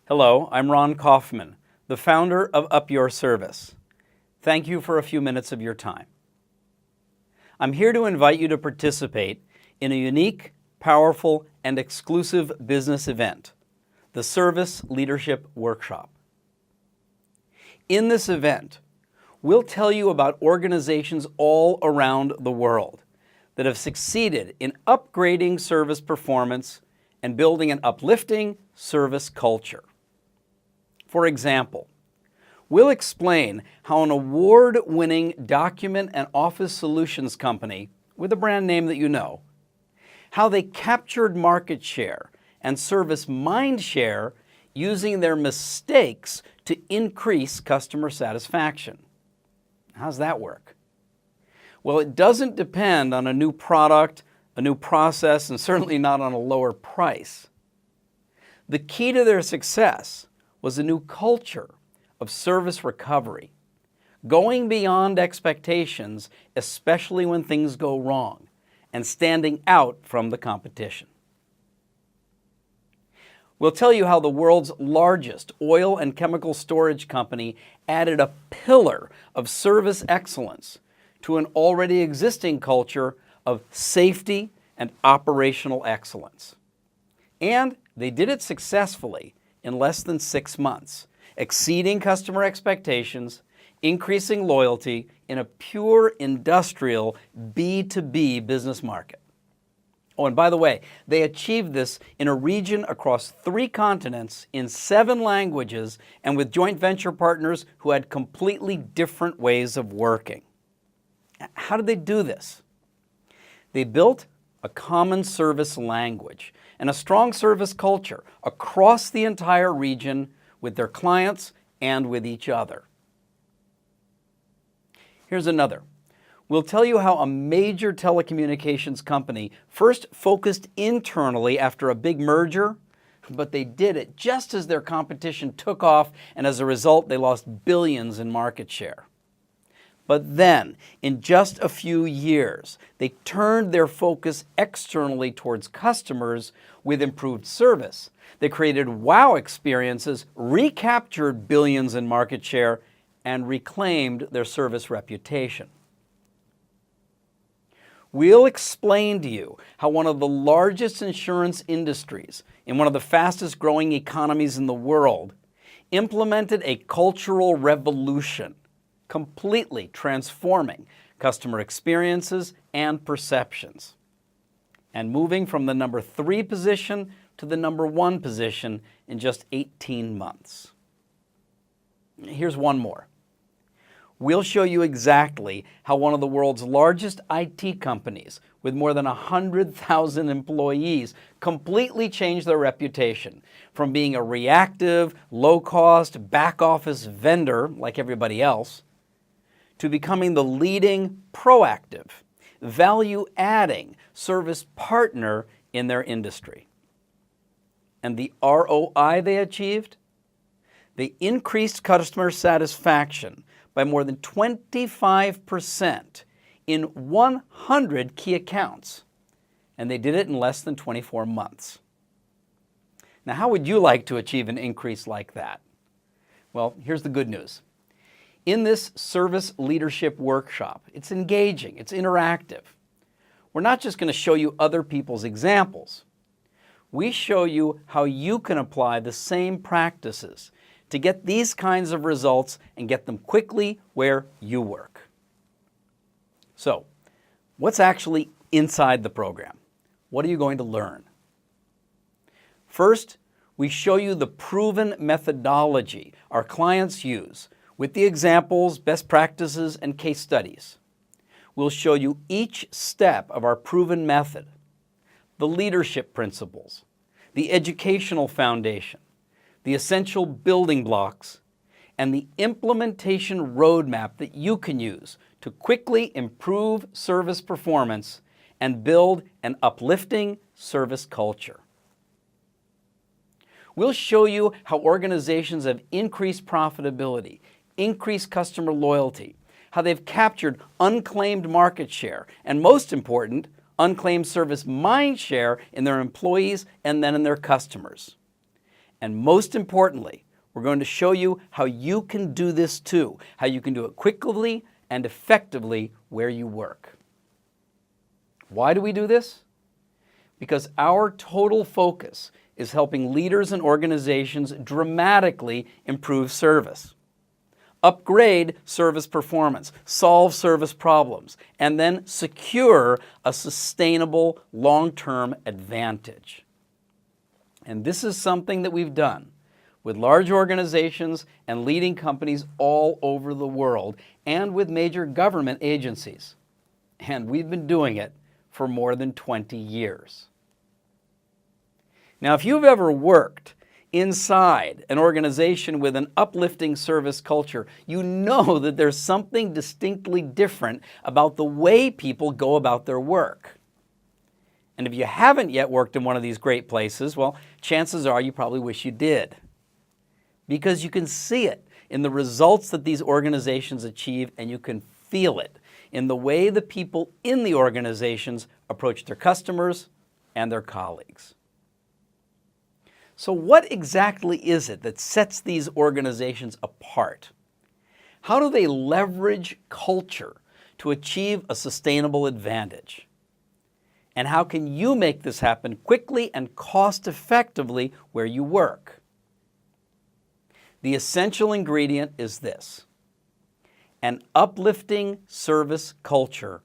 Hello, I'm Ron Kaufman, the founder of Up Your Service. Thank you for a few minutes of your time. I'm here to invite you to participate in a unique, powerful, and exclusive business event, the Service Leadership Workshop. In this event, we'll tell you about organizations all around the world that have succeeded in upgrading service performance and building an uplifting service culture. For example, we'll explain how an award-winning document and office solutions company with a brand name that you know, how they captured market share and service mind share using their mistakes to increase customer satisfaction. How's that work? Well, it doesn't depend on a new product, a new process, and certainly not on a lower price. The key to their success was a new culture of service recovery, going beyond expectations, especially when things go wrong, and standing out from the competition. We'll tell you how the world's largest oil and chemical storage company added a pillar of service excellence to an already existing culture of safety and operational excellence. And they did it successfully in less than 6 months, exceeding customer expectations, increasing loyalty in a pure industrial B2B business market. Oh, and by the way, they achieved this in a region across 3 continents in 7 languages and with joint venture partners who had completely different ways of working. How did they do this? They built a common service language and a strong service culture across the entire region with their clients and with each other. Here's another. We'll tell you how a major telecommunications company first focused internally after a big merger, but they did it just as their competition took off, and as a result, they lost billions in market share. But then, in just a few years, they turned their focus externally towards customers with improved service. They created wow experiences, recaptured billions in market share, and reclaimed their service reputation. We'll explain to you how one of the largest insurance industries in one of the fastest growing economies in the world implemented a cultural revolution, completely transforming customer experiences and perceptions, and moving from the number 3 position to the number 1 position in just 18 months. Here's one more. We'll show you exactly how one of the world's largest IT companies with more than 100,000 employees completely changed their reputation from being a reactive, low-cost, back-office vendor like everybody else to becoming the leading proactive, value-adding service partner in their industry. And the ROI they achieved? They increased customer satisfaction by more than 25% in 100 key accounts, and they did it in less than 24 months. Now, how would you like to achieve an increase like that? Well, here's the good news. In this service leadership workshop, it's engaging, it's interactive. We're not just going to show you other people's examples. We show you how you can apply the same practices to get these kinds of results and get them quickly where you work. So, what's actually inside the program? What are you going to learn? First, we show you the proven methodology our clients use with the examples, best practices, and case studies. We'll show you each step of our proven method, the leadership principles, the educational foundation, the essential building blocks, and the implementation roadmap that you can use to quickly improve service performance and build an uplifting service culture. We'll show you how organizations have increased profitability, increased customer loyalty, how they've captured unclaimed market share, and most important, unclaimed service mind share in their employees and then in their customers. And most importantly, we're going to show you how you can do this too, how you can do it quickly and effectively where you work. Why do we do this? Because our total focus is helping leaders and organizations dramatically improve service, upgrade service performance, solve service problems, and then secure a sustainable long-term advantage. And this is something that we've done with large organizations and leading companies all over the world and with major government agencies. And we've been doing it for more than 20 years. Now, if you've ever worked inside an organization with an uplifting service culture, you know that there's something distinctly different about the way people go about their work. And if you haven't yet worked in one of these great places, well, chances are you probably wish you did. Because you can see it in the results that these organizations achieve, and you can feel it in the way the people in the organizations approach their customers and their colleagues. So what exactly is it that sets these organizations apart? How do they leverage culture to achieve a sustainable advantage? And how can you make this happen quickly and cost-effectively where you work? The essential ingredient is this: an uplifting service culture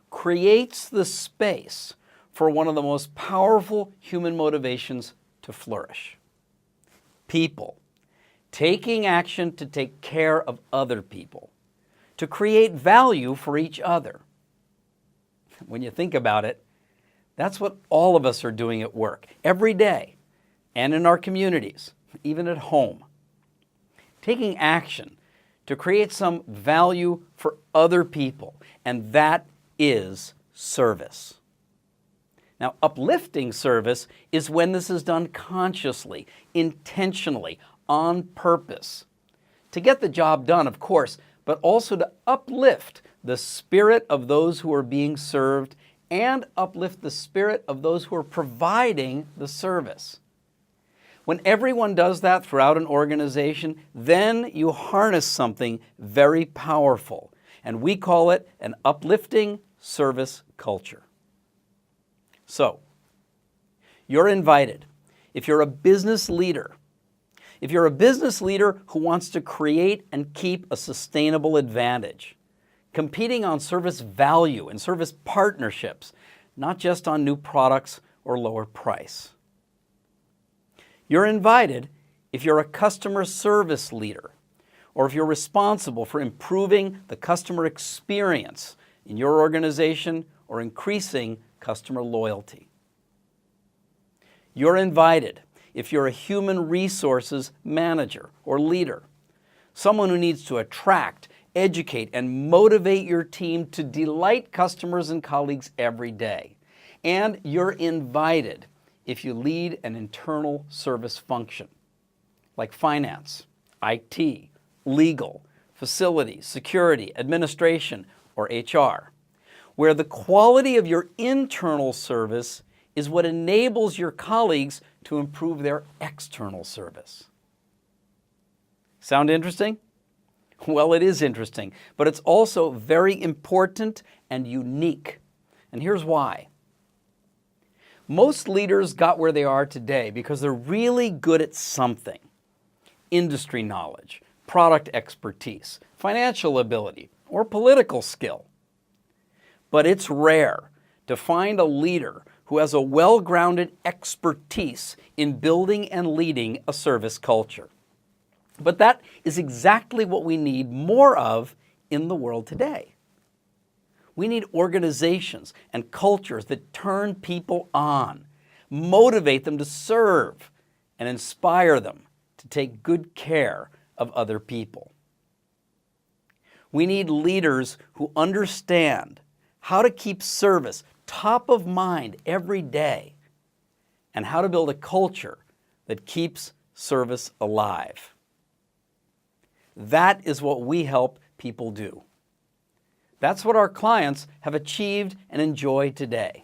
creates the space for one of the most powerful human motivations to flourish. People taking action to take care of other people, to create value for each other. When you think about it, that's what all of us are doing at work, every day, and in our communities, even at home. Taking action to create some value for other people, and that is service. Now, uplifting service is when this is done consciously, intentionally, on purpose. To get the job done, of course, but also to uplift the spirit of those who are being served and uplift the spirit of those who are providing the service. When everyone does that throughout an organization, then you harness something very powerful, and we call it an uplifting service culture. So, you're invited. If you're a business leader, who wants to create and keep a sustainable advantage, competing on service value and service partnerships, not just on new products or lower price. You're invited if you're a customer service leader, or if you're responsible for improving the customer experience in your organization or increasing customer loyalty. You're invited if you're a human resources manager or leader, someone who needs to attract, educate, and motivate your team to delight customers and colleagues every day. And you're invited if you lead an internal service function, like finance, IT, legal, facilities, security, administration, or HR, where the quality of your internal service is what enables your colleagues to improve their external service. Sound interesting? Well, it is interesting, but it's also very important and unique. And here's why. Most leaders got where they are today because they're really good at something: industry knowledge, product expertise, financial ability, or political skill. But it's rare to find a leader who has a well-grounded expertise in building and leading a service culture. But that is exactly what we need more of in the world today. We need organizations and cultures that turn people on, motivate them to serve, and inspire them to take good care of other people. We need leaders who understand how to keep service top of mind every day and how to build a culture that keeps service alive. That is what we help people do. That's what our clients have achieved and enjoy today.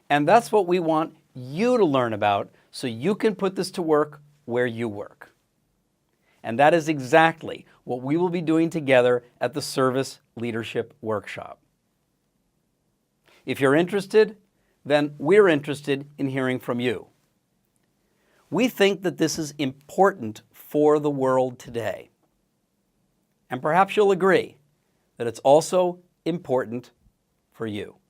And that's what we want you to learn about so you can put this to work where you work. And that is exactly what we will be doing together at the Service Leadership Workshop. If you're interested, then we're interested in hearing from you. We think that this is important for the world today. And perhaps you'll agree that it's also important for you.